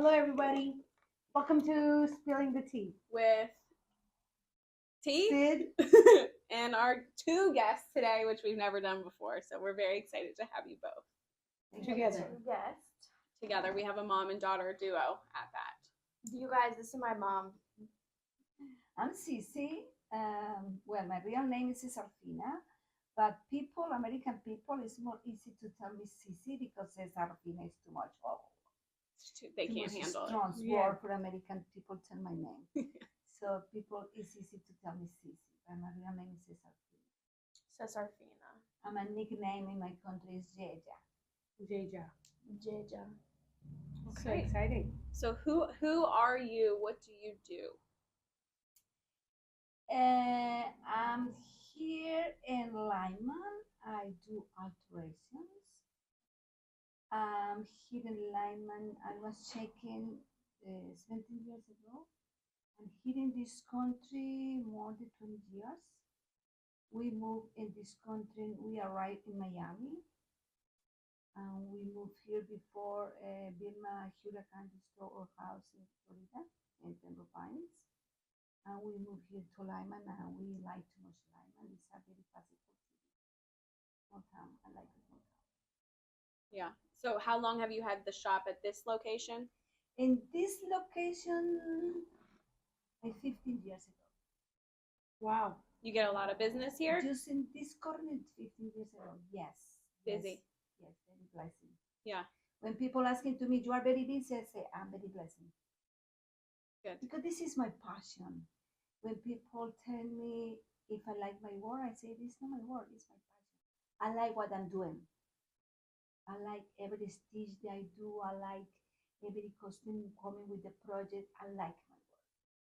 Hello, everybody. Welcome to Spilling the Tea with T Sid. and our two guests today, which we've never done before. So we're very excited to have you both Together. together. We have a mom and daughter duo at that. You guys, this is my mom. I'm Cici. Well, my real name is Sarfina, but American people, it's more easy to tell me Cici because Sarfina is too much. They too can't much handle it. strong Yeah. word for American people tell my name. So it's easy to tell me Cici, but my real name is Sarfina. Sarfina. And my nickname in my country is Jeja. Jeja. Jeja. So exciting. So who are you? What do you do? I'm here in Lyman. I do alterations. Here in Lyman, I was checking 17 years ago. And here in this country, more than 20 years. We moved in this country. We arrived in Miami. We moved here before Vilma Hurricane destroyed our house in Florida, in Pembroke Pines. And we moved here to Lyman, and we like too much Lyman. It's a very possible city. Small town. I like a small town. Yeah. So how long have you had the shop at this location? In this location, like 15 years ago. Wow. You get a lot of business here? Just in this corner, 15 years ago. Yes. Busy. Yes, very blessing. Yeah. When people asking to me, you are very busy, I say, I'm very blessing. Good. Because this is my passion. When people tell me if I like my work, I say, this is not my work, it's my passion. I like what I'm doing. I like every stitch that I do. I like every costume coming with the project. I like my work.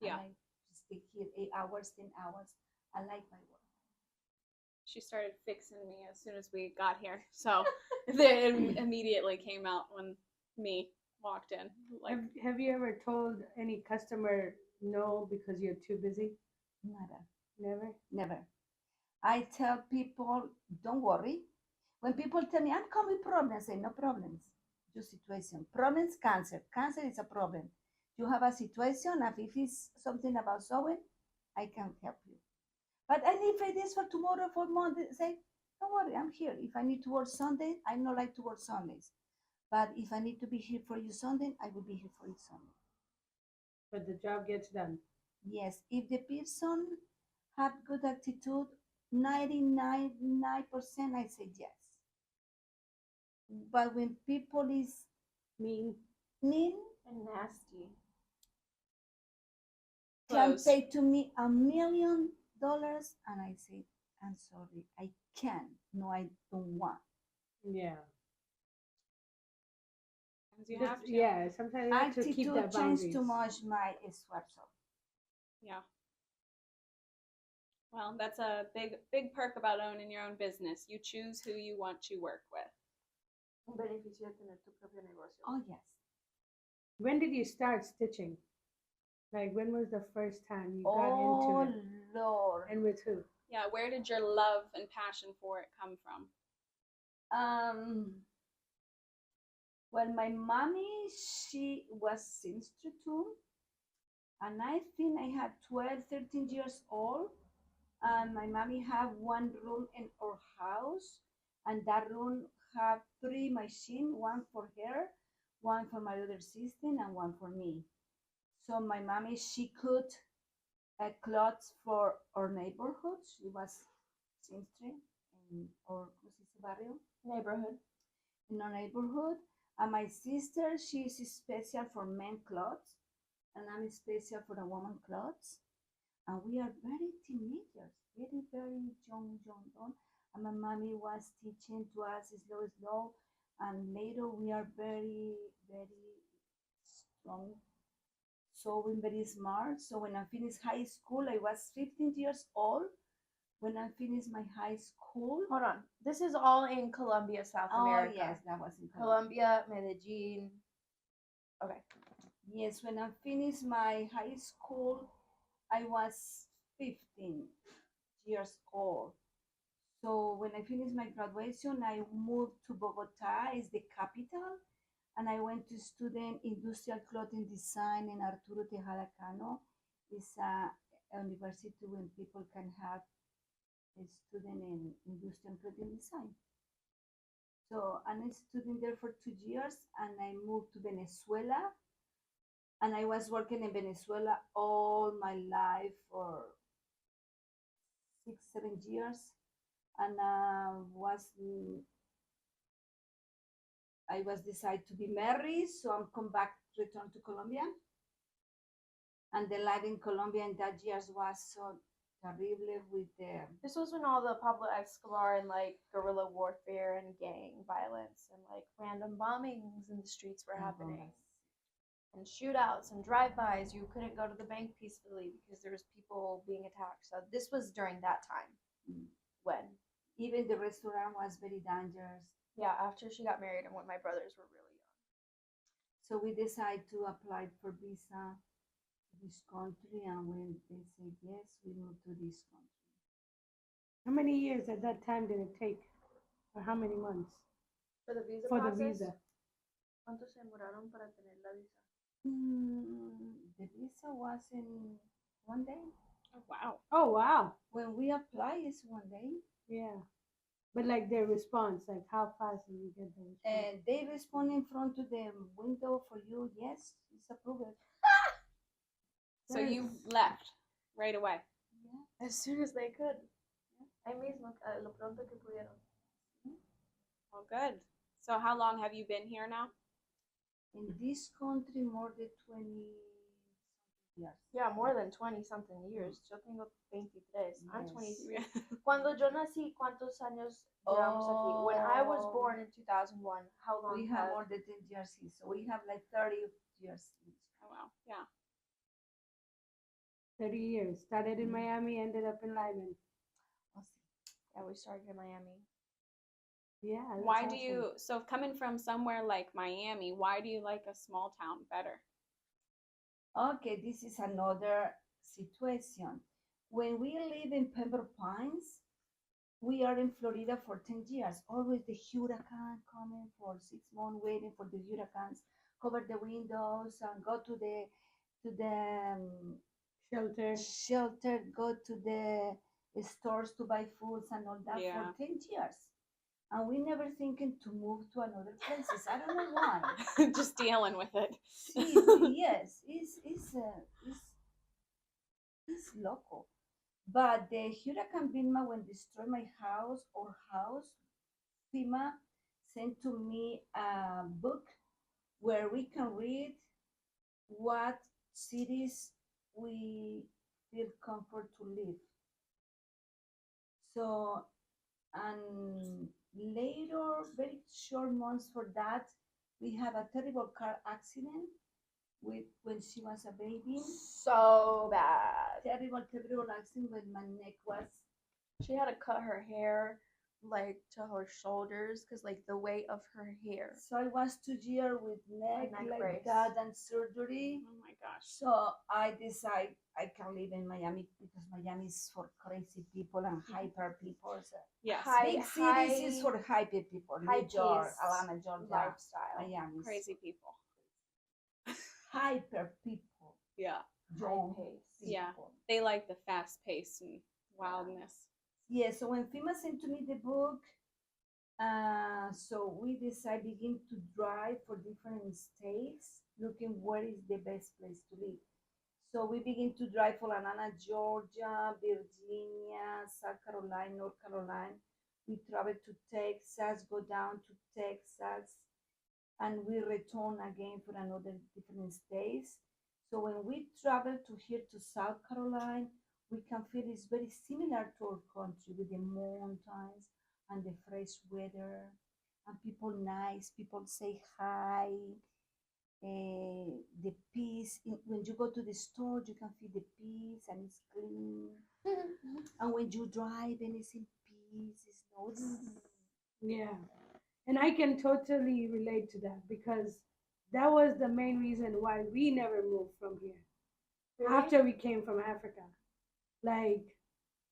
Yeah. I like to stay here 8 hours, 10 hours. I like my work. She started fixing me as soon as we got here. So it immediately came out when me walked in. Like, Have you ever told any customer no because you're too busy? Never. Never. Never. I tell people, don't worry. When people tell me, I'm coming with problems, I say, no problems. Just situation. Problems, cancer. Cancer is a problem. You have a situation, and if it's something about sewing, I can help you. But I need for this for tomorrow, for Monday. Say, don't worry, I'm here. If I need to work Sunday, I don't like to work Sundays. But if I need to be here for you Sunday, I will be here for you Sunday. But the job gets done. Yes, if the person have good attitude, 99% I say yes. But when people is Mean. mean, And nasty. can Close. pay to me $1 million, and I say, I'm sorry, I can't. No, I don't want. Yeah. you have to. Yeah. Sometimes you have to keep Attitude that change boundaries. too much my esfuerzo. Yeah. Well, that's a big perk about owning your own business. You choose who you want to work with. Un beneficio de tener tu propio negocio. Oh, yes. When did you start stitching? Like, when was the first time you got Oh, into it? Lord. And with who? Yeah, where did your love and passion for it come from? Well, my mommy, she was seamstress too. And I think I had 12, 13 years old. And my mommy had one room in our house. And that room had 3 machines, one for her, one for my other sister, and one for me. So my mommy, she cut clothes for our neighborhood. She was seamstress in our barrio. Neighborhood. In our neighborhood. And my sister, she is special for men clothes, and I'm special for the woman clothes. And we are very teenagers, very, very young. And my mommy was teaching to us slow. And later we are very, very strong, sewing, very smart. So when I finished high school, I was 15 years old. When I finished my high school. Hold on. This is all in Colombia, South America. Oh, yes, that was in Colombia. Medellin. Okay. Yes, when I finished my high school, I was 15 years old. So when I finished my graduation, I moved to Bogota, is the capital, and I went to student industrial clothing design in Arturo Tejada Cano. It's a university when people can have a student in industrial clothing design. So I'm a student there for 2 years, and I moved to Venezuela, and I was working in Venezuela all my life for 6, 7 years, and I was decided to be married, so I'm come back, return to Colombia, and the life in Colombia in that years was so terrible with the This was when all the Pablo Escobar and like guerrilla warfare and gang violence and like random bombings in the streets were happening. And shootouts and drive-bys. You couldn't go to the bank peacefully because there was people being attacked. So this was during that time when, even the restaurant was very dangerous. yeah, after she got married and when my brothers were really young. So we decided to apply for visa to this country, and when they said yes, we moved to this country. How many years at that time did it take? Or how many months For the visa for the process, visa? ¿cuánto se demoraron para tener la visa? The visa was in 1 day. Oh, wow. Oh wow. When we apply, it's 1 day. Yeah. But like their response, like how fast did you get the response? And they respond in front of the window for you. Yes, it's approved. So you left right away. Yeah. As soon as they could. Ahí mismo, lo pronto que pudieron. Well, good. So how long have you been here now? In this country, more than 20 years. Yeah, more than 20 something years. Yo tengo 23. I'm Yes. 23. Cuando yo nací, ¿cuántos años llevamos aquí? When I was born in 2001, how long We have more than 10 years here, so we have like 30 years. Oh, wow. Yeah. 30 years. Started in Miami, ended up in Lyman. Yeah, we started in Miami. Yeah. that's Why do awesome. you, so coming from somewhere like Miami, why do you like a small town better? Okay, this is another situation. When we live in Pembroke Pines, we are in Florida for 10 years. Always the hurricane coming for 6 months, waiting for the hurricanes, cover the windows and go to the Shelter. shelter, go to the stores to buy foods and all that Yeah. for 10 years. And we never thinking to move to another places. I don't know why. Just dealing with it. Yes, it's local. But the Hurricane Vilma, when destroyed my house or house, FEMA sent to me a book where we can read what cities we feel comfort to live. So, and later, very short months for that, we have a terrible car accident with when she was a baby. So bad. Terrible accident when my neck was. She had to cut her hair like to her shoulders because like the weight of her hair. So I was 2 years with neck neck like brace. that and surgery. Oh my gosh. So I decide I can live in Miami because Miami is for crazy people and hyper people. So Yes. High- big cities is for hyper people. New York, high-paced Atlanta, Georgia, lifestyle. Miami. is Crazy people. hyper people. Yeah. Young High-paced. Yeah. people. They like the fast pace and wildness. Yeah, so when FEMA sent to me the book, so we decide begin to drive for different states, looking where is the best place to live. So we begin to drive for Atlanta, Georgia, Virginia, South Carolina, North Carolina. We travel to Texas, go down to Texas, and we return again for another different states. So when we travel to here to South Carolina, we can feel it's very similar to our country with the mountains and the fresh weather and people nice, people say hi, the peace. When you go to the store, you can feel the peace and it's clean. And when you drive and it's in peace, it's no. Yeah. And I can totally relate to that because that was the main reason why we never moved from here after we came from Africa. Like,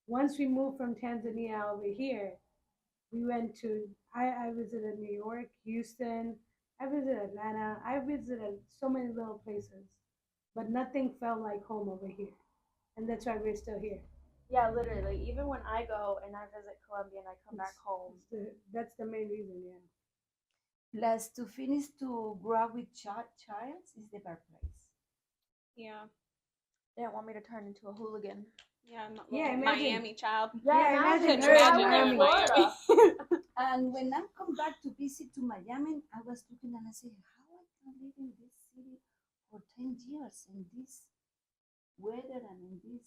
once we moved from Tanzania over here, we went to, I visited New York, Houston, I visited Atlanta. I visited so many little places, but nothing felt like home over here, and that's why we're still here. Yeah, literally. Even when I go and I visit Colombia and I come back home, That's the main reason. Yeah. Plus, to finish to grow up with child is the birthplace. Yeah. they don't want me to turn into a hooligan. Yeah, Yeah, little imagine- Miami child. Yeah, imagine Couldn't her in imagine her in Miami. Miami. And when I come back to visit to Miami, I was looking and I said, how I can live in this city for 10 years in this weather and in this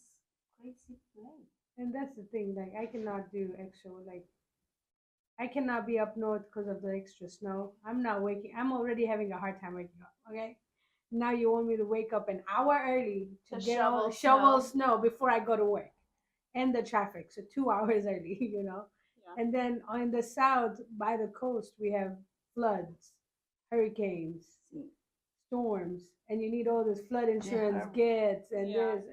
crazy place. And that's the thing. Like, I cannot do extra. Like, I cannot be up north because of the extra snow. I'm not waking. I'm already having a hard time waking up. Okay. Now you want me to wake up an hour early to To get all shovel shovel snow before I go to work, and the traffic. So 2 hours early. Yeah. And then on the south by the coast we have floods, hurricanes, storms, and you need all this flood insurance hur- gets and Yeah. this.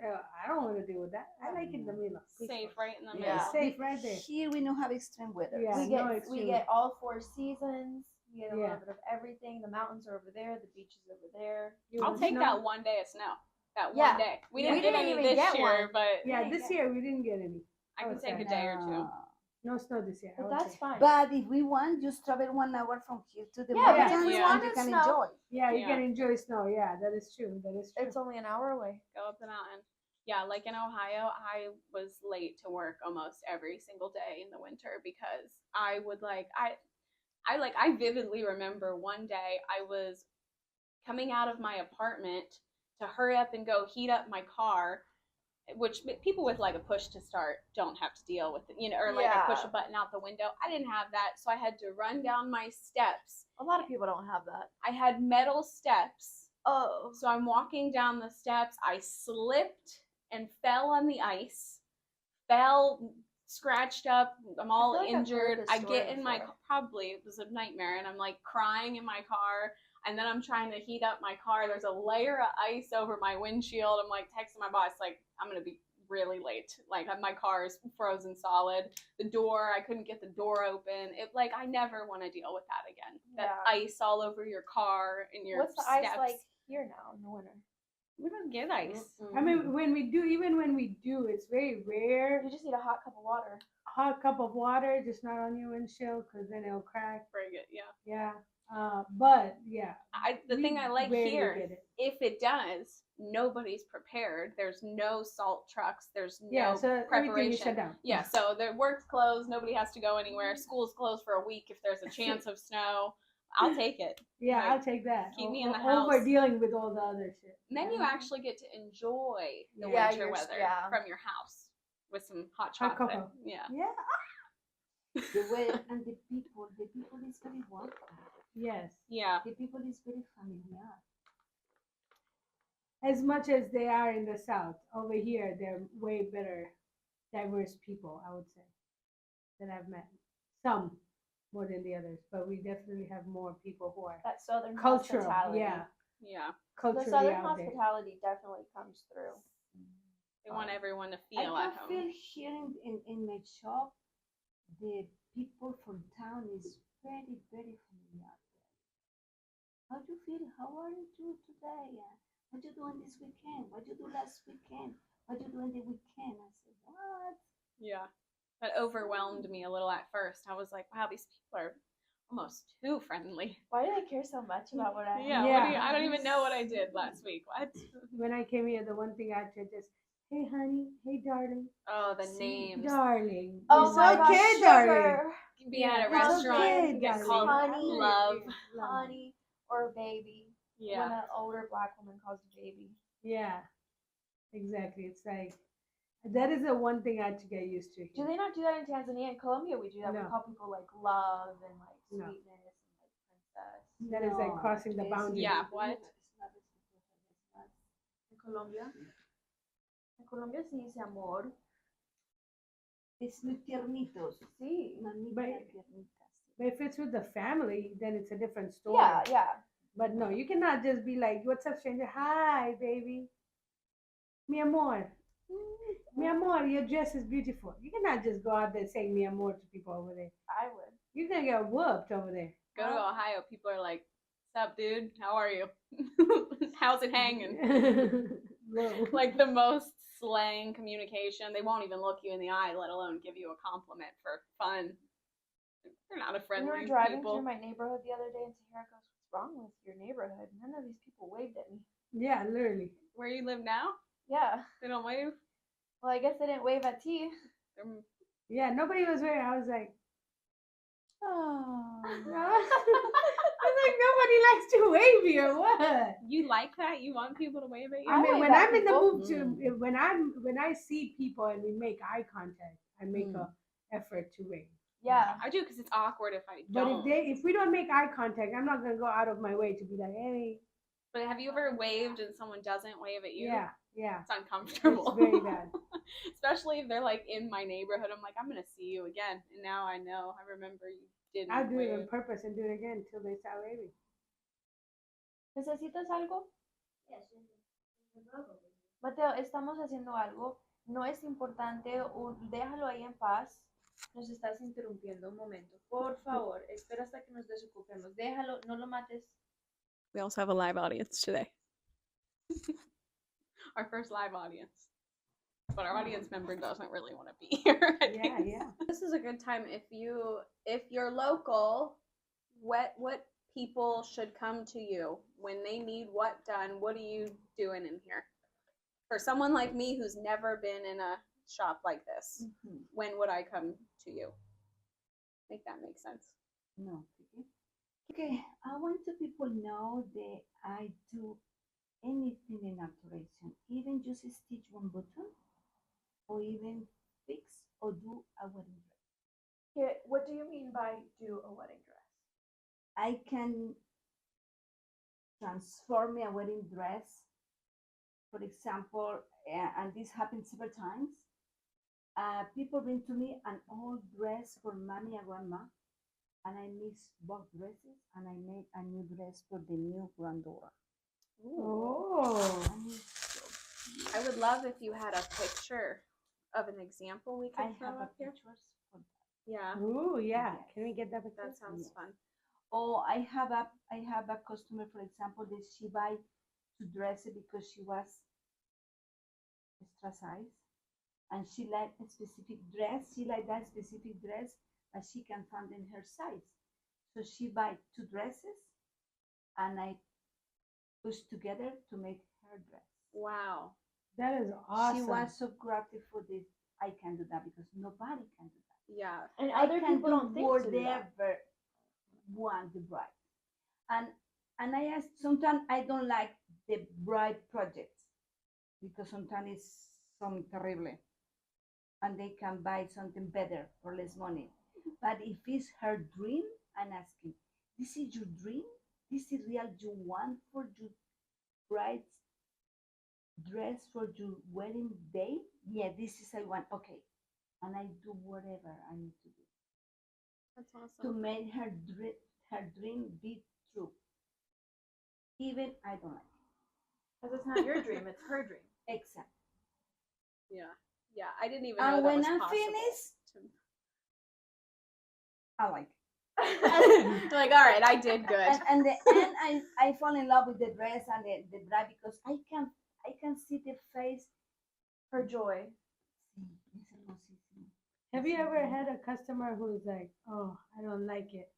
I don't want to deal with that. I like it in the middle. Safe right in the Yeah. middle. Safe right there. Here we don't have extreme weather. Yeah. we no get extreme. we get all four seasons. We get a Yeah. little bit of everything. The mountains are over there. The beaches over there. You I'll want take snow? that one day of snow. That Yeah. one day. We Yeah. didn't We get didn't any even this get year, one. but Yeah, Yeah, this yeah. year we didn't get any. I can would take say. a day or two. No snow this year. I But would that's say. fine. But if we want, just travel 1 hour from here to the Yeah, but if mountains we Yeah. and wanted you can snow, enjoy. Yeah, you Yeah. can enjoy snow. Yeah, that is true. That is true. it's only an hour away. Go up the mountain. Yeah, like in Ohio, I was late to work almost every single day in the winter because I would I vividly remember one day I was coming out of my apartment to hurry up and go heat up my car, which people with like a push to start don't have to deal with it, or like Yeah. I push a button out the window. I didn't have that, so I had to run down my steps. A lot of people don't have that. I had metal steps. Oh. So I'm walking down the steps. I slipped and fell on the ice, fell, scratched up. I'm all feel like I've heard injured. this I story get in my before. probably it was a nightmare, and I'm like crying in my car. And then I'm trying to heat up my car. There's a layer of ice over my windshield. I'm like texting my boss, like, I'm gonna be really late. Like my car is frozen solid. The door, I couldn't get the door open. It like I never want to deal with that again. That Yeah. ice all over your car and your What's the steps. ice like here now in the winter? We don't get ice. I mean, when we do, even when we do, it's very rare. You just need a hot cup of water. Hot cup of water, just not on your windshield, because then it'll crack. Break it, yeah. Yeah. But yeah. The thing I like rarely here, get it. if it does, nobody's prepared. There's no salt trucks. There's no Yeah, so everything preparation. is shut down. Yeah, so the work's closed. Nobody has to go anywhere. School's closed for a week if there's a chance of snow. I'll take it. Yeah, Like, I'll take that. keep me in the Over house. dealing with all the other shit. And then you actually get to enjoy the Yeah, winter you're- weather yeah. from your house with some hot Hot chocolate. cocoa. Yeah. Yeah. The weather and the people is very welcome. Yes. Yeah. The people is very familiar. As much as they are in the South, over here they're way better, diverse people, I would say, that I've met. Some more than the others, but we definitely have more people who are That southern cultural. hospitality. Yeah, Yeah. The culturally southern out there. hospitality definitely comes through. They want everyone to I feel can at home. feel here in my shop, the people from town is very, very familiar. How do you feel? How are you today? What you doing this weekend? What you do last weekend? What you doing the weekend? I said, what? Yeah. That overwhelmed me a little at first. I was like, wow, these people are almost too friendly. Why do they care so much about what I Yeah. have? What do you, I don't even know what I did last week. What? When I came here, the one thing I had to just, hey honey, hey darling, Oh, the See, names. darling. Oh It's my okay, gosh, darling. sugar, Being at a It's restaurant, okay, get darling. called Honey. love. honey, or baby. When Yeah. an older black woman calls you baby. Yeah, exactly. It's like that is the one thing I had to get used to. Do Here. they not do that in Tanzania? In Colombia, we do that. No. We call people like love and like No. sweetness and like princess. That is like crossing the boundary. Yeah, what? En Colombia. En Colombia se dice amor. Es muy tiernitos. Sí. Mamita But- tiernitas. But if it's with the family, then it's a different story. Yeah, yeah. But no, you cannot just be like, "What's up, stranger? Hi, baby. Mi amor. Mi amor, your dress is beautiful." You cannot just go out there saying mi amor to people over there. I would. You're gonna get whooped over there. Go to Ohio, people are like, What's up, dude? How are you? How's it hanging? Whoa. Like the most slang communication. They won't even look you in the eye, let alone give you a compliment for fun. They're not a We friendly were driving people. through my neighborhood the other day, and Tahera goes, "What's wrong with your neighborhood? None of these people waved at me." Yeah, literally. Where you live now? Yeah. They don't wave. Well, I guess they didn't wave at T. They're Yeah, nobody was there. I was like, Oh. I was like, nobody likes to wave here. What? You like that? You want people to wave at you? I mean, wave when at I'm in the people. mood to, when I see people and we make eye contact, I make a effort to wave. Yeah. I do because it's awkward if I But don't. if we don't make eye contact, I'm not gonna go out of my way to be like, hey. But have you ever waved and someone doesn't wave at you? Yeah, yeah. It's uncomfortable. It's very bad. Especially if they're like in my neighborhood. I'm like, I'm gonna see you again. And now I know. I remember you didn't I'll do wave. it on purpose and do it again until they start waving. ¿Necesitas algo? Mateo, estamos haciendo algo. No es importante. Déjalo ahí en paz. Nos estás interrumpiendo un momento. Por favor, espera hasta que nos desocupemos. Déjalo, no lo mates. We also have a live audience today. Our first live audience. But our audience member doesn't really want to be here. Yeah. This is a good time if you're local, what people should come to you when they need what done. What are you doing in here? For someone like me who's never been in a shop like this, when would I come to you? Make that make sense. No. Okay, I want to people know that I do anything in alteration, even just stitch one button, or even fix or do a wedding dress. Okay, what do you mean by do a wedding dress? I can transform a wedding dress, for example, and this happened several times. People bring to me an old dress for mommy and grandma, and I mix both dresses and I make a new dress for the new granddaughter. Oh. And it's so I would love if you had a picture of an example we I could throw have a up here. pictures for that. Yeah, Ooh, yeah. Yes. Can we get that picture? that sounds Yes. fun. Or I have a customer, for example, that she buy to dress it because she was extra size, and she like a specific dress. She like that specific dress, but she can find in her size. So she buy two dresses, and I push together to make her dress. Wow. That is awesome. She was so grateful for this. I can do that because nobody can do that. Yeah. And I other can people do don't think to do that. whatever want the bride. And I ask, sometimes I don't like the bride projects because sometimes it's something terrible and they can buy something better for less money. But if it's her dream, I'm asking, this is your dream? This is real you want for your bride's dress for your wedding day? Yeah, this is I want. Okay. And I do whatever I need to do That's to awesome. make her dream be true. Even I don't like Because it's not your dream, it's her dream. it. Exactly. Yeah. Yeah. I didn't even know And that when was I'm possible. finished, I like it. Like, all right, I did good. And the end, I fall in love with the dress and the bride because I can see the face. Her joy. Sí, es hermosísimo. Have you ever had a customer who's like, oh, I don't like it?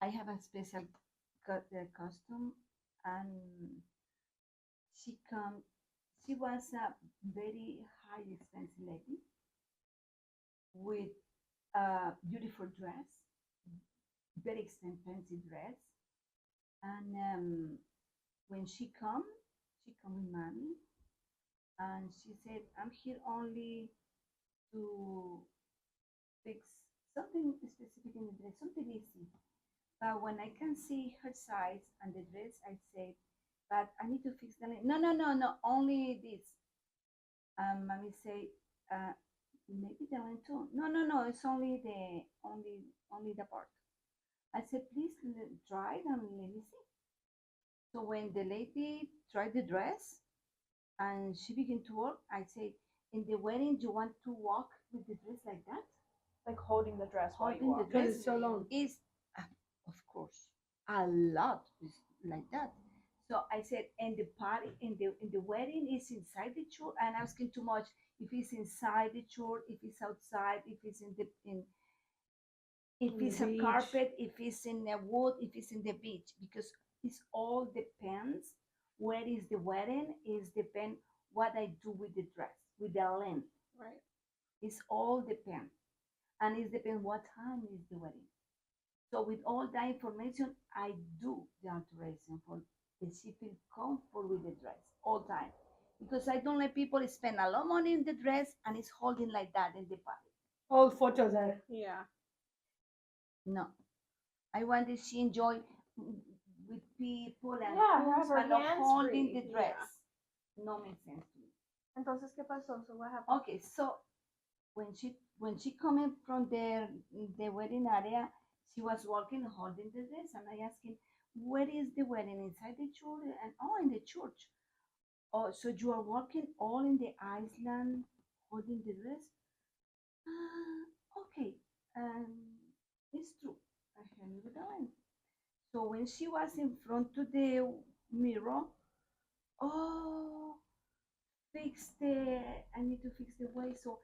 I have a special custom, and she was a very high expensive lady with a beautiful dress, very expensive dress. And when she come with mommy, and she said, I'm here only to fix something specific in the dress, something easy. But when I can see her size and the dress, I said, but I need to fix the length. No, only this. Mommy say, maybe the length too. No, it's only the part. I said, please try it and let me see. So when the lady tried the dress and she began to work, I said, in the wedding, you want to walk with the dress like that? Like holding the dress while you Holding the walk. Because dress it's so long. is, of course. a lot is like that. So I said, and the party in the wedding is inside the church. And asking too much if it's inside the church, if it's outside, if it's if On the it's a beach. carpet, if it's in the wood, if it's in the beach, because it's all depends where is the wedding, is depend what I do with the dress, with the length. Right. It's all depend. And it depends what time is the wedding. So with all that information, I do the alteration for that she feel comfortable with the dress all time. Because I don't let people spend a lot of money in the dress and it's holding like that in the body. All photos are. Yeah. No. I want that she enjoy with people and Yeah, clothes have her and not hands holding free. the dress. No makes sense to me. Entonces, ¿qué pasó? So what happened? Okay, so when she coming from the wedding area, she was walking holding the dress, and I asked him, "Where is the wedding? Inside the church?" And oh, in the church. Oh, so you are walking all in the island holding the dress? Okay, it's true. I hand you the line. So when she was in front to the mirror, oh, fix the I need to fix the way. So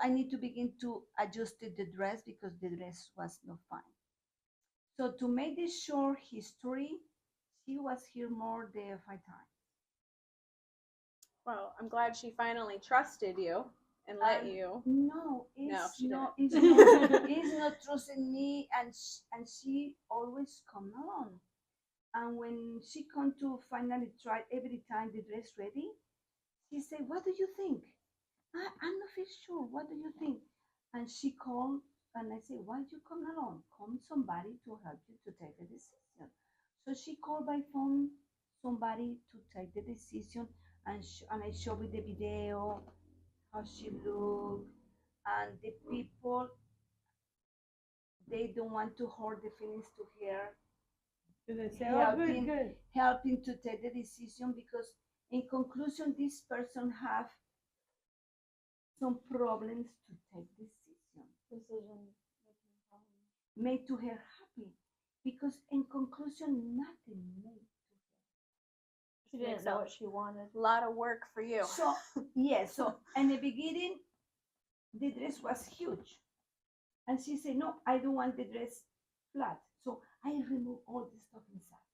I need to begin to adjust the dress because the dress was not fine. So to make this short history, she was here more than 5 times. Well, I'm glad she finally trusted you and let And you. no, No, it's she not. didn't. It's not trusting me, and she always come along. And when she come to finally try every time the dress ready, she said, "What do you think?" I'm not feel sure. What do you think? And she called, and I said, "Why you come alone? Come somebody to help you to take the decision." So she called by phone somebody to take the decision, and I showed with the video how she looked, and the people they don't want to hurt the feelings to her, Do they say, oh, good, helping good? helping to take the decision because in conclusion this person have some problems to take decision Decision making problem. made to her happy because in conclusion nothing made She Makes didn't know up. what she wanted. A lot of work for you. so yes so in the beginning the dress was huge and she said no I don't want the dress flat so I remove all the stuff inside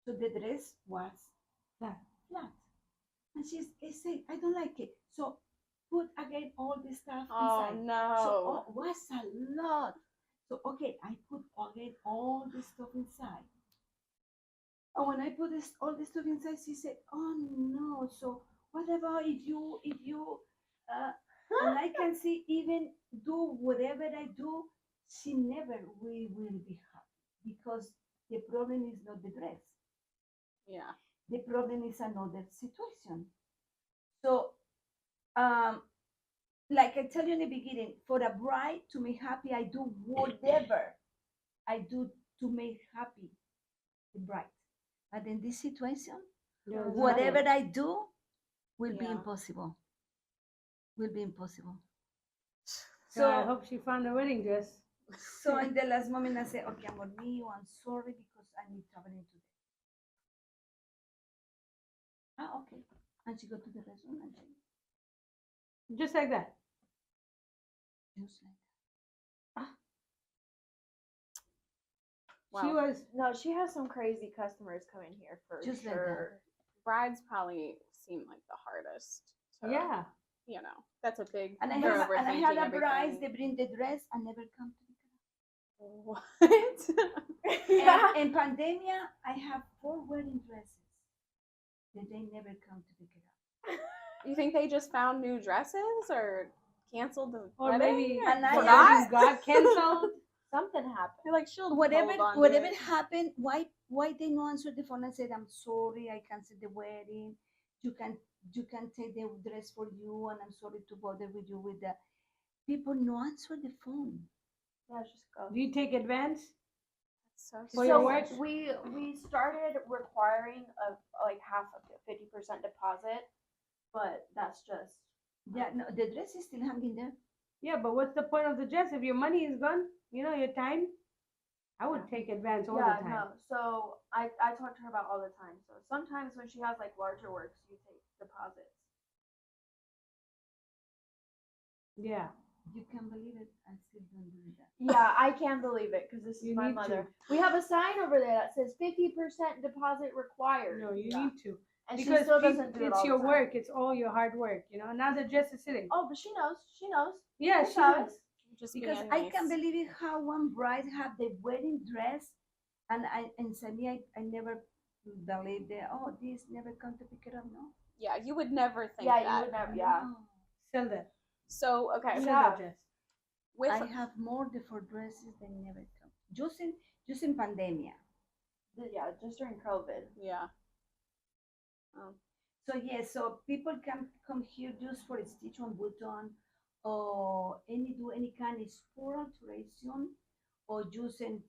so the dress was Flat. flat and I said I don't like it so put again all the stuff Oh inside no. so was a lot so okay I put again all the stuff inside. And when I put all this stuff inside, she said, "Oh no! So what about if you?" And I can see even do whatever I do, she never will be happy because the problem is not the dress. Yeah. The problem is another situation. So, um, like I tell you in the beginning, for a bride to make happy, I do whatever I do to make happy the bride. But in this situation, There's whatever nothing. I do will be Yeah. impossible. Will be impossible. So I So, hope she found a wedding dress. so in the last moment, I said, okay, amor mío, I'm sorry because I need traveling today. Ah, okay. And she go to the restaurant and she Just like that. just like She Wow. was, No, she has some crazy customers coming here for Just like sure. Brides probably seem like the hardest. To, yeah. You know, that's a big. and they're I had overthinking a bride. everything. They bring the dress and never come to What? the Yeah. in pandemia, I have 4 wedding dresses that they never come to pick it up. You think they just found new dresses or canceled the Or wedding? maybe or And I the forgot? wedding got canceled. Something happened. They're like, she'll Whatever hold on to whatever it. happened, why they no answer the phone and said I'm sorry, I canceled the wedding. You can you can take the dress for you, and I'm sorry to bother with you with the people no answer the phone. Yeah, just go. Do you take advance So for your So work? we started requiring of like half of the 50% deposit, but that's just Yeah, no, the dress is still hanging there. Yeah, but what's the point of the dress if your money is gone? You know, your time. I would take advance all Yeah, the time. no. So I talk to her about all the time. So sometimes when she has like larger works, you take deposits. Yeah. You can believe it. I still don't do that. Yeah, I can't believe it because this is You my need mother. to. We have a sign over there that says 50% deposit required. No, you Yeah. need to. And she Because still doesn't do it it's all your the time. work. It's all your hard work. Now the dress is sitting. Oh, but she knows. She knows. Yeah, She she knows. knows. Just Because being I nice. can believe it how one bride had the wedding dress, and suddenly I never believed that. Oh, this never come to pick it up. No. Yeah, you would never think Yeah, that. you would never. Yeah. No. Sell that. So okay, Sell Yeah. that dress. with I have more for dresses than never come. Just in pandemia. Yeah, just during COVID. yeah. Um, So yes, so people can come here just for a stitch on button, or do any kind of sport alteration, or just in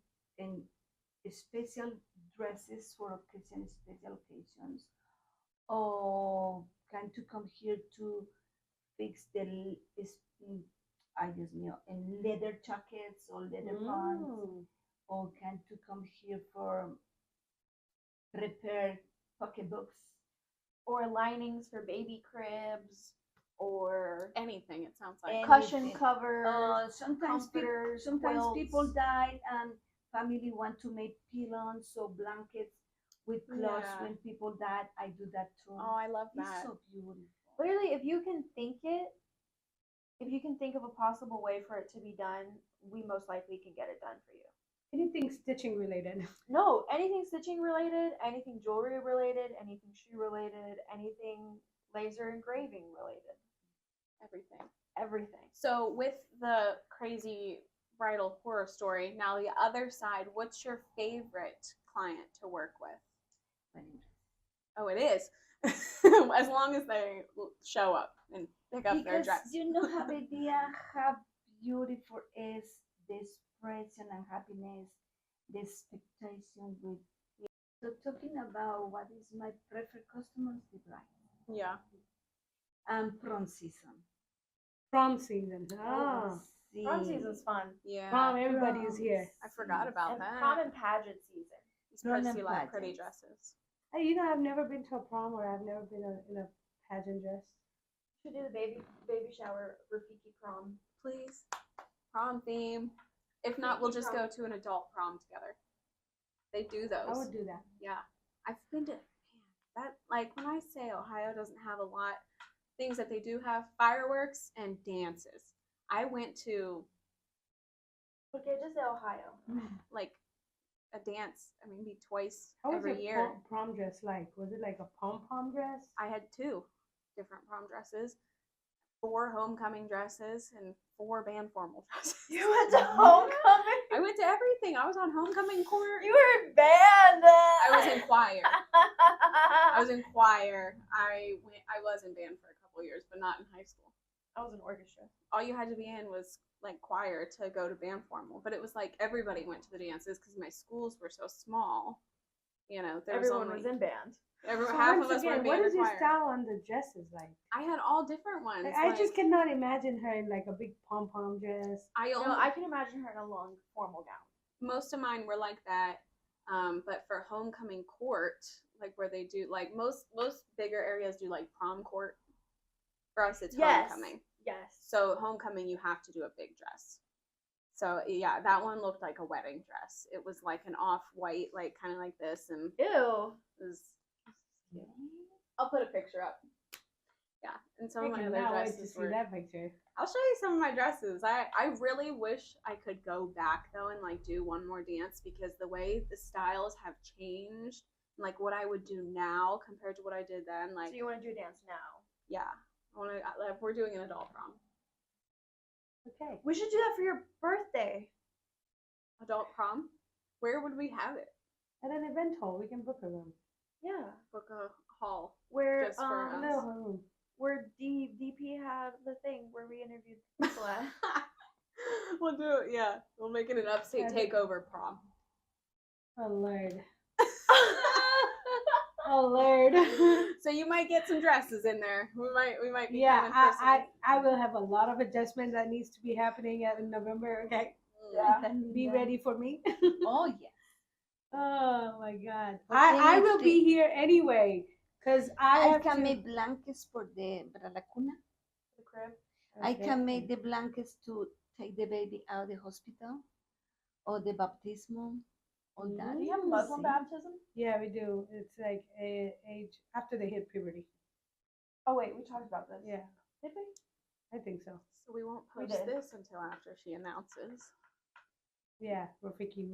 special dresses for occasion, special occasions, or can to come here to fix I just know in leather jackets or leather pants, Mm. or can to come here for repair pocketbooks. Or linings for baby cribs. Or anything, it sounds like. And cushion anything. covers. Sometimes comforters, sometimes people quilts. die and family want to make pillows or blankets with cloths Yeah. when people die. I do that too. Oh, I love It's that. so beautiful. Literally, if you can think of a possible way for it to be done, we most likely can get it done for you. Anything stitching related. No, anything stitching related, anything jewelry related, anything shoe related, anything laser engraving related, Everything. everything. So with the crazy bridal horror story, now the other side, what's your favorite client to work with? Wedding Oh, it is. As long as they show up and pick up their because dress. you know have idea how beautiful is the expression and happiness, the expectation with. So talking about what is my preferred customers, the bride Yeah. and prom season. Prom season. Ah. Prom season's fun. Yeah. Prom, everybody is here. I forgot about And that. prom and pageant season. These Prom and prissy like pretty pageants. dresses. Hey, I've never been to a prom or I've never been in a pageant dress. Should do the baby shower Rafiki prom. Please. Prom theme. If not, we'll just go to an adult prom together. They do those. I would do that. Yeah. I've been to, man, that, like, when I say Ohio doesn't have a lot, things that they do have, fireworks and dances. I went to, Okay, just say Ohio. like, a dance, maybe twice How was every your year. prom dress like? Was it like a pom-pom dress? I had 2 different prom dresses, 4 homecoming dresses, and 4 band formal dresses. You went to homecoming. I went to everything. I was on homecoming court. You were in band. I was in choir. I was in choir. I was in band for a couple years, but not in high school. I was in orchestra. All you had to be in was like choir to go to band formal, but it was like everybody went to the dances because my schools were so small. You know, there Everyone was was in band. Everyone, So half once of us were in again, band what or is your choir. style on the dresses like? I had all different ones. I just cannot imagine her in like a big pom-pom dress. No, I can imagine her in a long formal gown. Most of mine were like that, but for homecoming court, like where they do like most bigger areas do like prom court. For us, it's homecoming. Yes. So homecoming, you have to do a big dress. So yeah, that one looked like a wedding dress. It was like an off-white, like kind of like this, and Ew. it was. I'll put a picture up. Yeah, and some of my other Now wait to dresses see were. that picture. I'll show you some of my dresses. I really wish I could go back though and like do one more dance because the way the styles have changed, like what I would do now compared to what I did then, like So you want to do a dance now? yeah, I want to. Like, we're doing an adult prom. Okay. We should do that for your birthday. Adult prom? Where would we have it? At an event hall, we can book a room. Yeah. Book a hall. Where Just for A us. little room. where DP had the thing where we interviewed people at. We'll do it. Yeah, we'll make it an upstate Yeah. takeover prom. Oh Lord. Oh Lord. So you might get some dresses in there. We might be Yeah, kind of I will have a lot of adjustment that needs to be happening in November. Okay. Yeah. Be ready for me. Oh yes. Oh my God. But I then will if be the- here anyway because I I have can to. make blankets for la cuna. The crib. I Okay. can make the blankets to take the baby out of the hospital or the baptismal. All that. Do you have Mm, Muslim See? baptism? Yeah, we do. It's like a age after they hit puberty. Oh wait, we talked about this. Yeah, Did we? I think so. So we won't We post did. this until after she announces. Yeah, we're freaking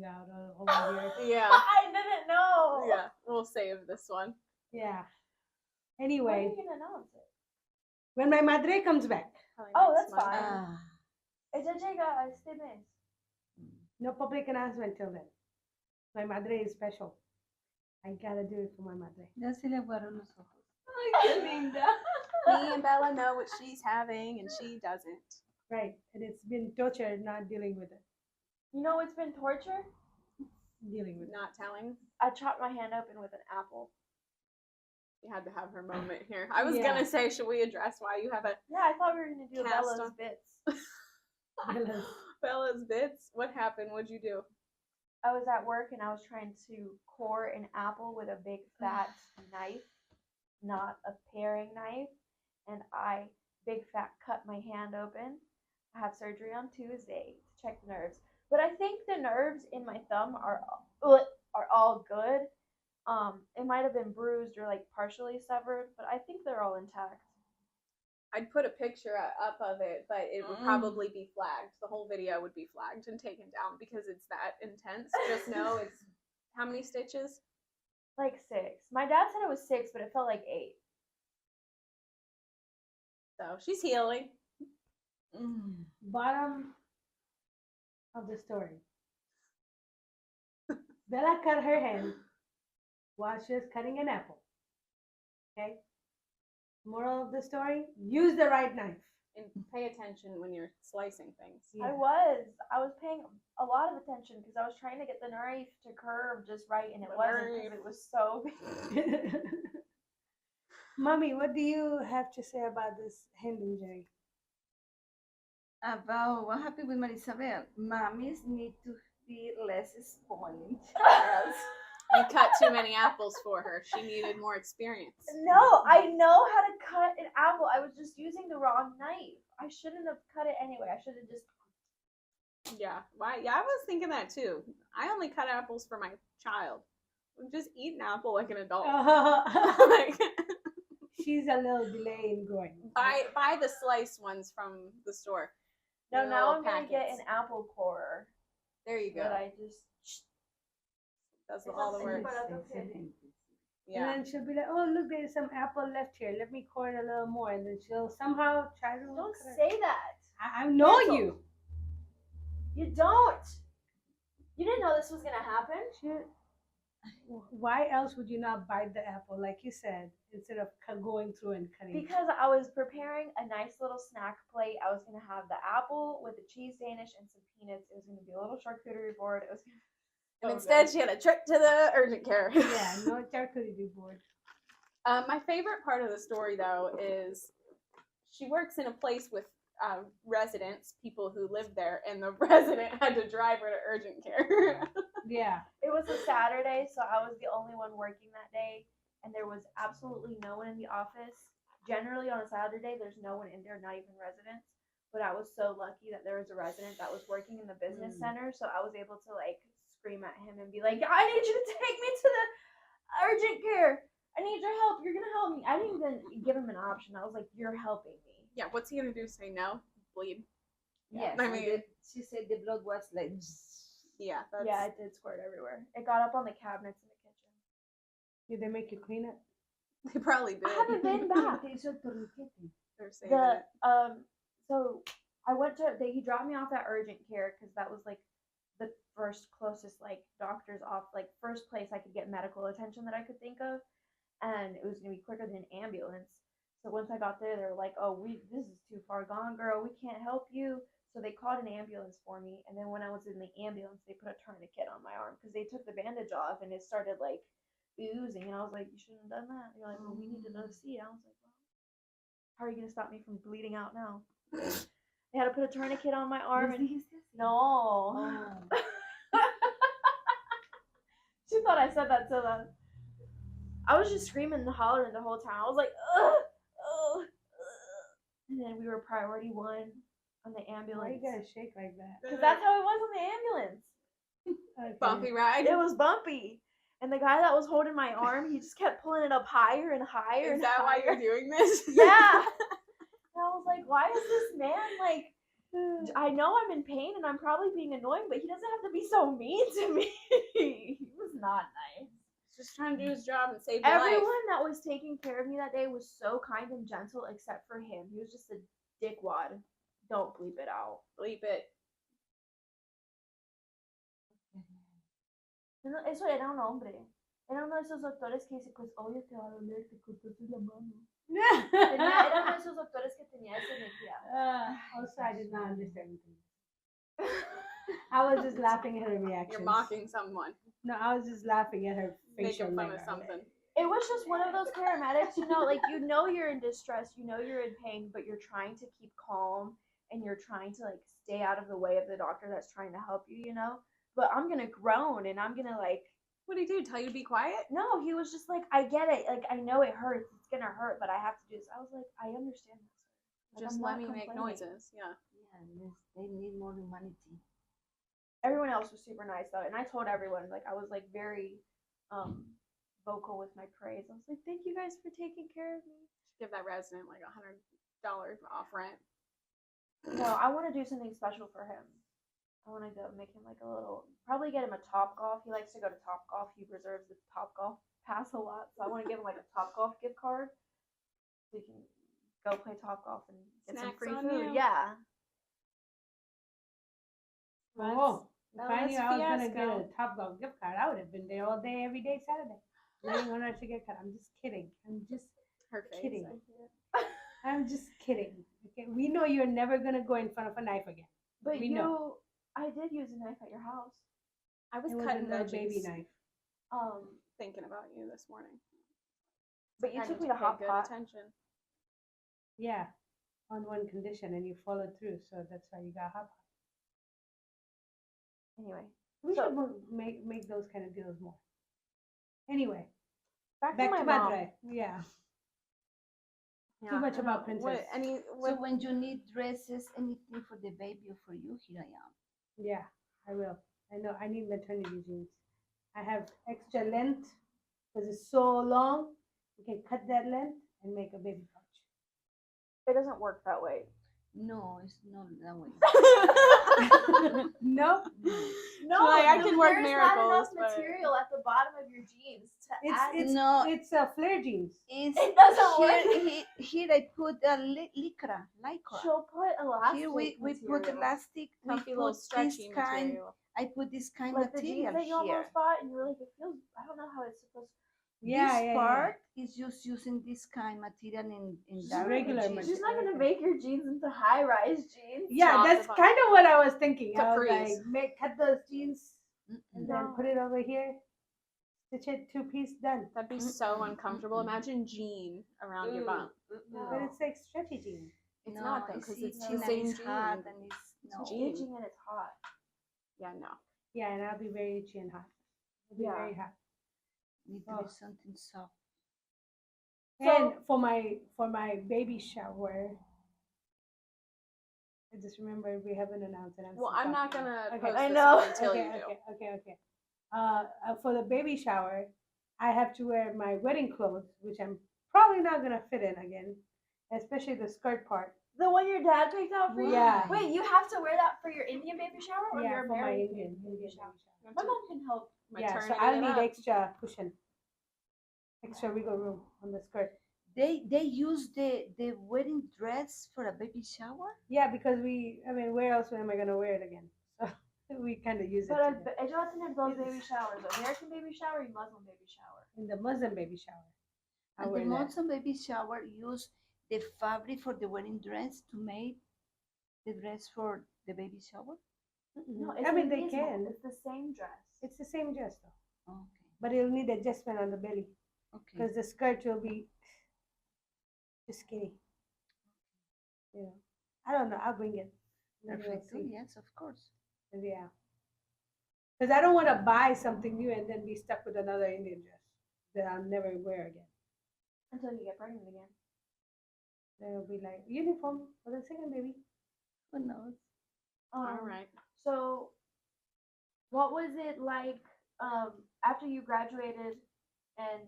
out all over here. Yeah. I didn't know. Yeah. We'll save this one. Yeah. When are Anyway, you gonna announce it? when my madre comes back, Probably Oh, next that's Monday. fine. Ah. Ella llega este mes. no public announcement till then. My madre is special. I gotta do it for my madre. Ya se le aguaron los ojos. Ay, qué linda. Me and Bella know what she's having, and she doesn't. Right, and it's been torture not dealing with it. You know what's been torture? Dealing with it. Not telling. I chopped my hand open with an apple. You had to have her moment here. I was Yeah. gonna say, should we address why you have a Yeah, I thought we were gonna do Cast Bella's on- bits. Bella's. Bella's bits? What happened? What'd you do? I was at work and I was trying to core an apple with a big fat knife, not a paring knife, and I big fat cut my hand open. I have surgery on Tuesday to check the nerves, but I think the nerves in my thumb are all good. It might have been bruised or like partially severed, but I think they're all intact. I'd put a picture up of it, but it would probably be flagged. The whole video would be flagged and taken down because it's that intense. Just know it's how many stitches? Like 6. My dad said it was 6, but it felt like 8. So she's healing. Bottom of the story. Bella cut her hand while she was cutting an apple. Okay? Moral of the story, use the right knife. And pay attention when you're slicing things. I was paying a lot of attention because I was trying to get the knife to curve just right, and it The wasn't because knife. it was so big. Mommy, what do you have to say about this hand injury? About what happened with Marisabel. Mommies need to be less spoiled. You cut too many apples for her. She needed more experience. No, I know how to cut an apple. I was just using the wrong knife. I shouldn't have cut it anyway. I should have just. Yeah. Why? Yeah, I was thinking that too. I only cut apples for my child. Just eat an apple like an adult. Like, She's a little delay in growing. buy the sliced ones from the store. No, The now little I'm gonna get packets. an apple corer. There you go. That I just. Does It's all the not work. super- Yeah. And then she'll be like, oh, look, there's some apple left here. Let me core it a little more. And then she'll somehow try to. Don't cut it. say that. I know Cancel. you. You don't. You didn't know this was gonna happen. Why else would you not bite the apple, like you said, instead of going through and cutting? Because I was preparing a nice little snack plate. I was gonna have the apple with the cheese Danish and some peanuts. It was gonna be a little charcuterie board. It was gonna. And so instead, good. she had a trip to the urgent care. Yeah, no charcuterie board. My favorite part of the story, though, is she works in a place with residents, people who live there, and the resident had to drive her to urgent care. Yeah. It was a Saturday, so I was the only one working that day, and there was absolutely no one in the office. Generally, on a Saturday, there's no one in there, not even residents. But I was so lucky that there was a resident that was working in the business center, so I was able to like scream at him and be like, "I need you to take me to the urgent care. I need your help. You're gonna help me." I didn't even give him an option. I was like, "You're helping me." Yeah, what's he gonna do? Say no? Bleed? Yes, I and mean- she said the blood was like. Yeah, that's Yeah, it did squirt everywhere. It got up on the cabinets in the kitchen. Did they make you clean it? they probably did. I haven't been back. They're saving The it. so I went to he dropped me off at urgent care because that was like the first closest like doctor's off like first place I could get medical attention that I could think of, and it was gonna be quicker than an ambulance. So once I got there, they were like, "Oh, this is too far gone, girl. We can't help you." So they called an ambulance for me, and then when I was in the ambulance, they put a tourniquet on my arm because they took the bandage off and it started like oozing, and I was like, "You shouldn't have done that." They're like, "Well, we needed to see." I was like, "Well, how are you gonna stop me from bleeding out now?" They had to put a tourniquet on my arm. ¿Les And dijiste así? no. Oh. She thought I said that to them. I was just screaming and hollering the whole time. I was like, ugh, ugh, ugh. And then we were priority 1 on the Why you ambulance. gotta shake like that? Because that's how it was on the ambulance. Okay. Bumpy ride. It was bumpy. And the guy that was holding my arm, he just kept pulling it up higher and higher. Is and that why higher. you're doing this? Yeah. And I was like, why is this man like, I know I'm in pain and I'm probably being annoying, but he doesn't have to be so mean to me. He was not nice. Just trying to do his job and save your Everyone life. that was taking care of me that day was so kind and gentle except for him. He was just a dickwad. Don't bleep it out. Bleep it. No, eso era un hombre. Era uno de esos doctores que dice, pues obvio te va a doler, te cortaste la mano. Era uno de esos doctores que tenía esa energía. Also, I did not understand anything. I was just laughing at her reaction. You're mocking someone. No, I was just laughing at her facial Making fun of layer. something. It was just one of those paramedics, like you know you're in distress, you know you're in pain, but you're trying to keep calm and you're trying to like stay out of the way of the doctor that's trying to help you, But I'm gonna groan and I'm gonna like. What did he do? Tell you to be quiet? No, he was just like, I get it, like I know it hurts, it's gonna hurt, but I have to do this. I was like, I understand this. Like, Just I'm let not me make complaining. noises. Yeah. Yeah, they need more humanity. Everyone else was super nice though, and I told everyone like I was like very vocal with my praise. I was like, thank you guys for taking care of me. Give that resident like $100 off rent. No, I want to do something special for him. I want to go make him like a little, probably get him a Top Golf. He likes to go to Top Golf. He reserves the Top Golf pass a lot, so I want to give him like a Top Golf gift card so he can go play Top Golf and get some Snacks free on food. you. Yeah. Oh, if That I was knew I was gonna get fiasco. a Top Golf gift card, I would have been there all day, every day, Saturday. Waiting on her to get cut. I'm just kidding. I'm just Her face. kidding. I hear. I'm just kidding. Okay, we know you're never gonna go in front of a knife again. But We you, know. I did use a knife at your house. I was It was a cutting little veggies. baby knife. Thinking about you this morning. But you Trying took me to pay Hot good Pot. attention. Yeah, on one condition, and you followed through, so that's why you got hot pot. Anyway, We So- should make those kind of deals more. Anyway, back back to to my mom. Madre. Yeah. Yeah. Too much I about know. Princess. So when you need dresses, anything for the baby or for you, here I am. Yeah, I will. I know. I need maternity jeans. I have extra length because it's so long. You can cut that length and make a baby pouch. It doesn't work that way. No, it's not that way. Nope. No, Like, I can work there's miracles, not enough but- material at the bottom of your jeans to add. No. It's flare jeans. It's, It doesn't here, work. here I put a lycra. She'll put elastic. Here we put material. elastic. We Comfy little put this stretchy kind. material. I put this kind like the jeans material that you here. almost bought, and you were like, it feels. I don't know how it's supposed. Yeah, This yeah, part is just using this kind material in She's dark regular jeans. material. She's not gonna make your jeans into high-rise jeans. Yeah, Top that's to bottom. kind of what I was thinking. I was Capris. like, cut those jeans and Mm-mm. then No. put it over here. Stitch it 2-piece, done. That'd be so uncomfortable. Imagine jean around your bum. No. But it's like stretchy jeans. It's No, not though, you because see, it's no, the same it's hot jean. and it's It's no. jean. itching and it's hot. Yeah, no. Yeah, and I'll be very itchy and hot. It'll be Yeah. very hot. Need to Oh. be something soft. And for my baby shower, I just remember we haven't announced it. Well, I'm not gonna Okay. post I this know. one until okay, you do. okay. For the baby shower, I have to wear my wedding clothes, which I'm probably not gonna fit in again, especially the skirt part. The one your dad picked out for you. Yeah. Wait, you have to wear that for your Indian baby shower or Yeah, your for my American Indian baby baby shower? shower. My mom can help. Yeah, so Maternity I'll it need up. extra cushion, extra wiggle room on the skirt. They use the wedding dress for a baby shower. Yeah, because where else am I gonna wear it again? So we kind of use it But together. ellos van a tener dos baby showers: American baby shower y Muslim baby shower. In the Muslim baby shower. I And wear the that. Muslim baby shower use the fabric for the wedding dress to make the dress for the baby shower. No, I mean el they mismo. can. It's the same dress. It's the same dress though, Okay. but it'll need adjustment on the belly Okay. because the skirt will be too skinny. You know, I don't know. I'll bring it. We'll Perfecto. see. Yes, of course. Yeah. Because I don't want to buy something new and then be stuck with another Indian dress that I'll never wear again. Until you get pregnant again. Then it'll be like uniform for the second baby. Who knows? All right. So, what was it like after you graduated and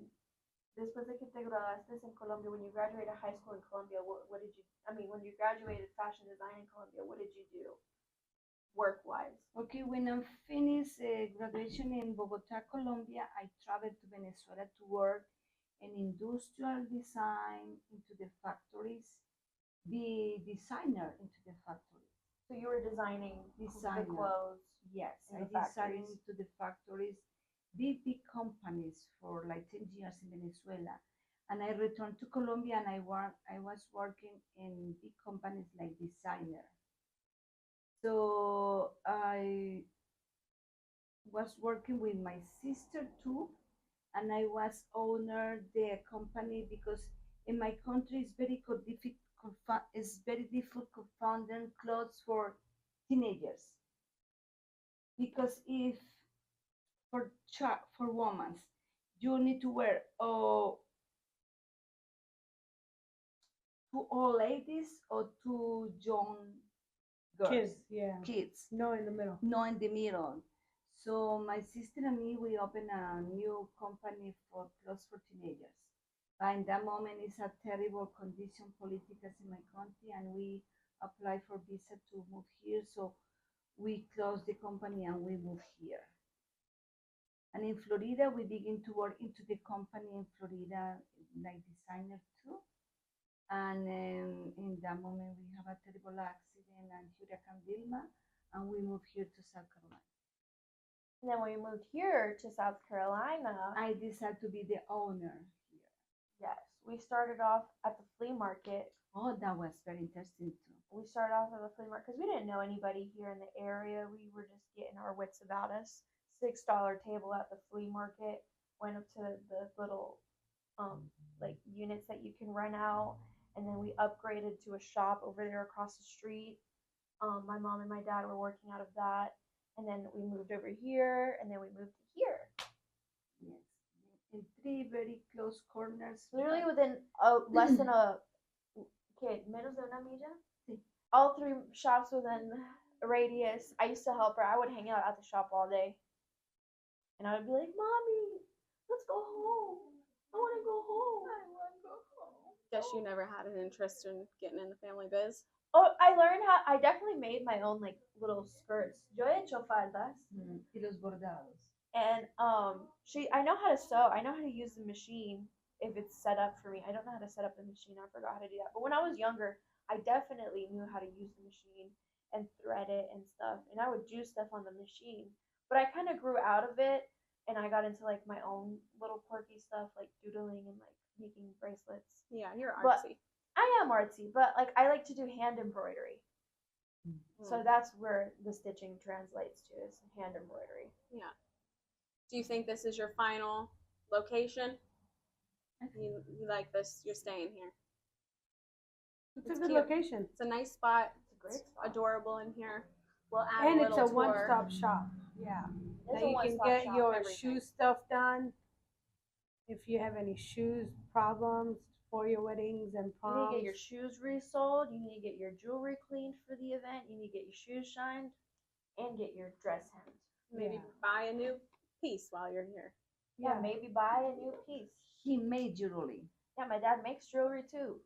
después de que te graduaste in Colombia, when you graduated high school in Colombia, what did you, I mean, when you graduated fashion design in Colombia, what did you do work-wise? Okay, when I finished graduation in Bogota, Colombia, I traveled to Venezuela to work in industrial design into the factories, be designer into the factories. So you were designing Designer. the clothes. Yes, In I the designed factories. into the factories, big companies for like 10 years in Venezuela. And I returned to Colombia and I was working in big companies like designer. So I was working with my sister too, and I was owner the company because in my country it's very difficult finding clothes for teenagers because if for women you need to wear two old ladies or two young girls, Kids, yeah. kids, No, in the middle. no in the middle. So my sister and me, we opened a new company for clothes for teenagers. But in that moment, it's a terrible condition politically in my country, and we applied for visa to move here. So we closed the company and we moved here. And in Florida, we begin to work into the company in Florida, like designer too. And in that moment, we have a terrible accident and Hurricane Wilma, and we moved here to South Carolina. And then when we moved here to South Carolina, I decided to be the owner here. yes, we started off at the flea market. Oh, that was very interesting too. We started off at the flea market because we didn't know anybody here in the area. We were just getting our wits about us. $6 table at the flea market. Went up to the little like units that you can rent out, and then we upgraded to a shop over there across the street. My mom and my dad were working out of that, and then we moved over here, and then we moved to here. Yes, in three very close corners. Literally within less than a menos de una milla. Sí. All three shops within a radius. I used to help her. I would hang out at the shop all day, and I would be like, "Mommy, let's go home. I want to go home. I want to go home." Guess you never had an interest in getting in the family biz. Oh, I learned how. I definitely made my own like little skirts. Yo he hecho faldas. Y los bordados. And I know how to sew. I know how to use the machine if it's set up for me. I don't know how to set up the machine. I forgot how to do that. But when I was younger, I definitely knew how to use the machine and thread it and stuff. And I would do stuff on the machine. But I kind of grew out of it, and I got into like my own little quirky stuff, like doodling and like making bracelets. Yeah, you're But artsy. I am artsy, but like I like to do hand embroidery. So that's where the stitching translates to is hand embroidery. Yeah. Do you think this is your final location? You like this? You're staying here. It's It's a good cute. location. It's a nice spot. It's a great It's spot. adorable in here. We'll add And a it's little a tour. one-stop shop. Yeah. It's That a you can one-stop get shop, your everything. shoe stuff done. If you have any shoes problems for your weddings and You need proms. to get your shoes resold. You need to get your jewelry cleaned for the event. You need to get your shoes shined and get your dress hemmed. Maybe Yeah. buy a new piece while you're here. Yeah, maybe buy a new piece. He made jewelry. Yeah, my dad makes jewelry too.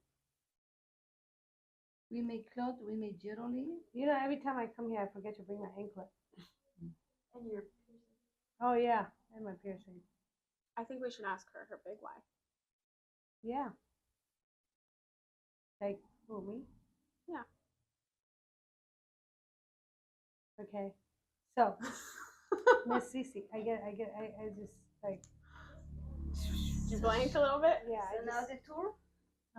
We make clothes, we make jewelry. You know, every time I come here, I forget to bring my anklet. And your Oh yeah, and my piercing. I think we should ask her her big why. Yeah. Like who, me? Yeah. Okay. So, Miss Cece, I just like. You blanked a little bit? Yeah. So now the tour?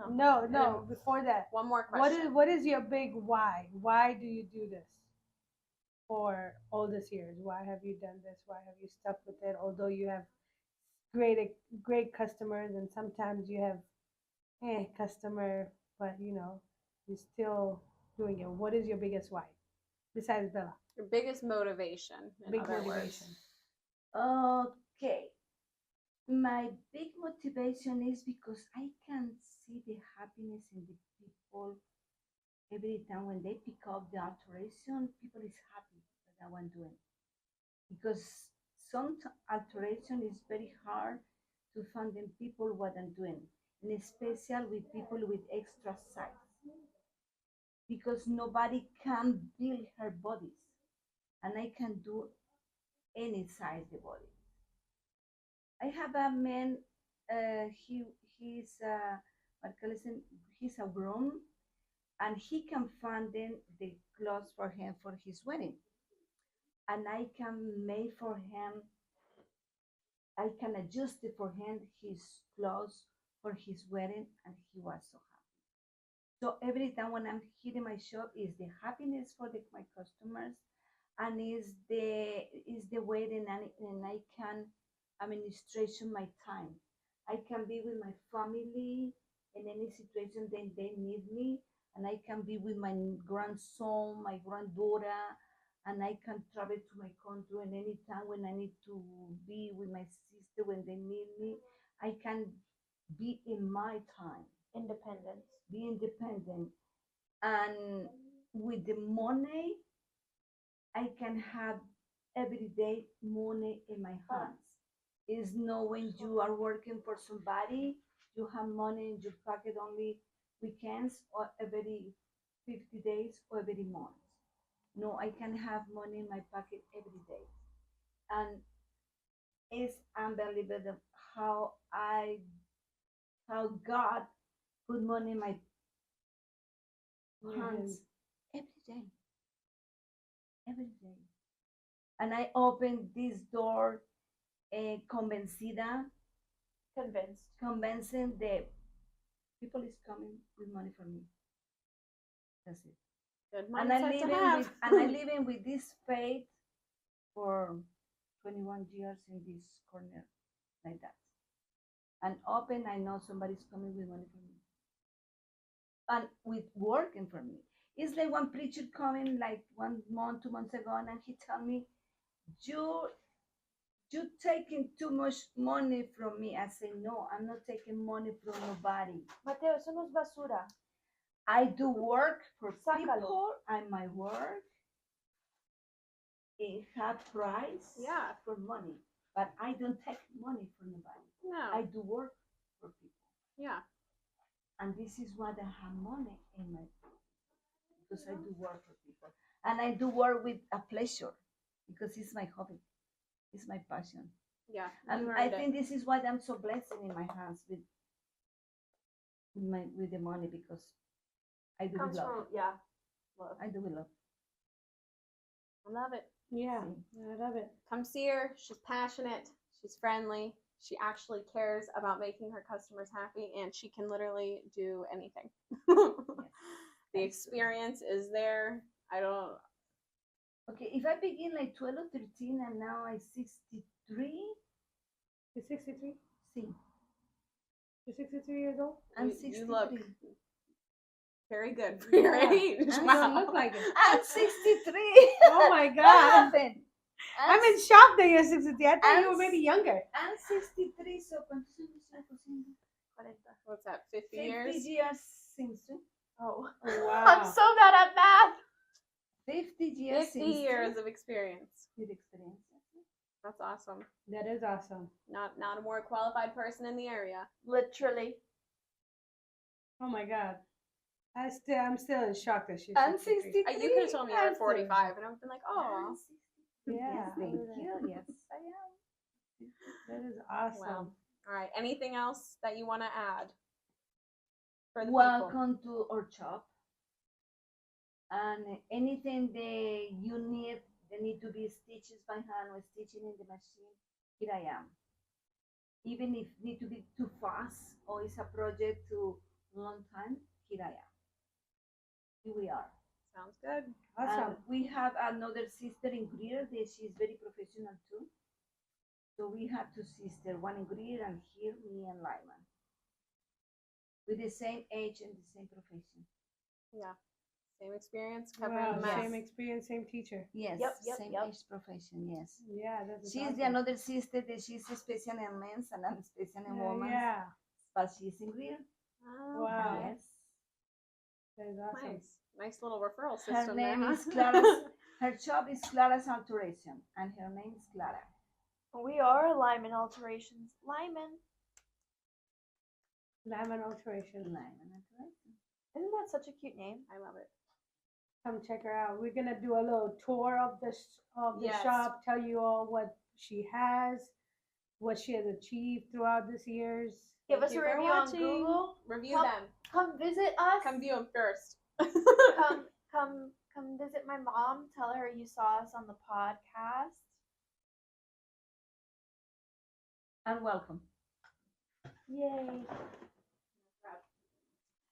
No. Before that, One more question. what is your big why? Why do you do this for all these years? Why have you done this? Why have you stuck with it? Although you have great customers, and sometimes you have customer, but you're still doing it. What is your biggest why? besides Bella? Your biggest motivation, in Big other motivation. words. Okay. My big motivation is because I can see the happiness in the people every time when they pick up the alteration. People is happy that I'm doing because some alteration is very hard to find in people what I'm doing, and especially with people with extra size because nobody can build her bodies, and I can do any size the body. I have a man. He's what can I say? He's a groom, and he can find the clothes for him for his wedding, and I can make for him. I can adjust it for him his clothes for his wedding, and he was so happy. So every time when I'm hitting my shop, is the happiness for my customers, and is the wedding, and I can administration my time. I can be with my family in any situation that they need me, and I can be with my grandson, my granddaughter, and I can travel to my country and any time when I need to be with my sister when they need me. I can be in my time, Independence. be independent, and with the money I can have every day money in my hands. Is knowing you are working for somebody, you have money in your pocket only weekends or every 50 days or every month. No, I can have money in my pocket every day. And it's unbelievable how God put money in my hands every day, every day. And I open this door convencida, Convinced. convincing the people is coming with money for me. That's it. Good And I mindset to living have. with and I living with this faith for 21 years in this corner like that. And open, I know somebody's coming with money for me. And with working for me. It's like one preacher coming like 1 month, 2 months ago, and he tell me, you you taking too much money from me. I say, no, I'm not taking money from nobody. Mateo, eso no es basura. I do work for Sácalo. people, and my work it have price Yeah. for money. But I don't take money from nobody. I No. do work for people. Yeah. And this is why I have money in my because I do work for people. And I do work with a pleasure because it's my hobby. It's my passion. Yeah. And You I earned it. think this is why I'm so blessed in my hands with the money because I do with Comes love. from, yeah. Love. I do with love. I love it. Yeah, See? I love it. Come see her. She's passionate. She's friendly. She actually cares about making her customers happy, and she can literally do anything. The experience is there. I don't. Okay, if I begin like 12 or 13 and now I'm 63, You're 63? see, You're 63 years old? I'm You 63. look very good for your Yeah. age. You I'm don't look like it. I'm 63. Oh my What God. happened? I'm in shock that you're 63. I thought you were I'm maybe younger. I'm 63, so ¿cuántos años estoy cociendo? 40. What's that? 50 50 years? years since. Oh. Wow. I'm so bad at math. 50 years 50 since. years of experience. With experience. That's awesome. That is awesome. Not a more qualified person in the area. Literally. Oh my God. I'm still in shock that she's I'm 63. 63. You could have told me you were I'm 45, and I've been like, oh, I'm 63. Yeah, Yes, thank look at you. that. Yes, I am. That is awesome. wow. All right. Anything else that you want to add for the people? Welcome to our shop. And anything that you need, they need to be stitches by hand or stitching in the machine, here I am. Even if need to be too fast or it's a project to long time, here I am. Here we are. Sounds good. Awesome. We have another sister in Greer that she's very professional too. So we have two sisters, one in Greer and here me and Lyman. With the same age and the same profession. Yeah. Same experience covering Wow, the mess. same experience, same teacher. Yes, Yep. same age profession, yes. Yeah, that's She's awesome. the another sister that she's special in men's and I'm special in women's. Yeah. But she's in real. Oh, Wow. okay. Yes. That's awesome. Nice little referral Her system there, name huh? is Clara's, her job is Clara's Alteration, and her name is Clara. We are Lyman Alterations. Lyman. Lemon alteration. Lyman Alteration. Isn't that such a cute name? I love it. Come check her out. We're gonna do a little tour of the Yes. shop. Tell you all what she has, what she has achieved throughout this years. Give Thank us you a for review on watching. Google. Review Come- them. Come visit us. Come view them first. Come visit my mom. Tell her you saw us on the podcast. And welcome. Yay.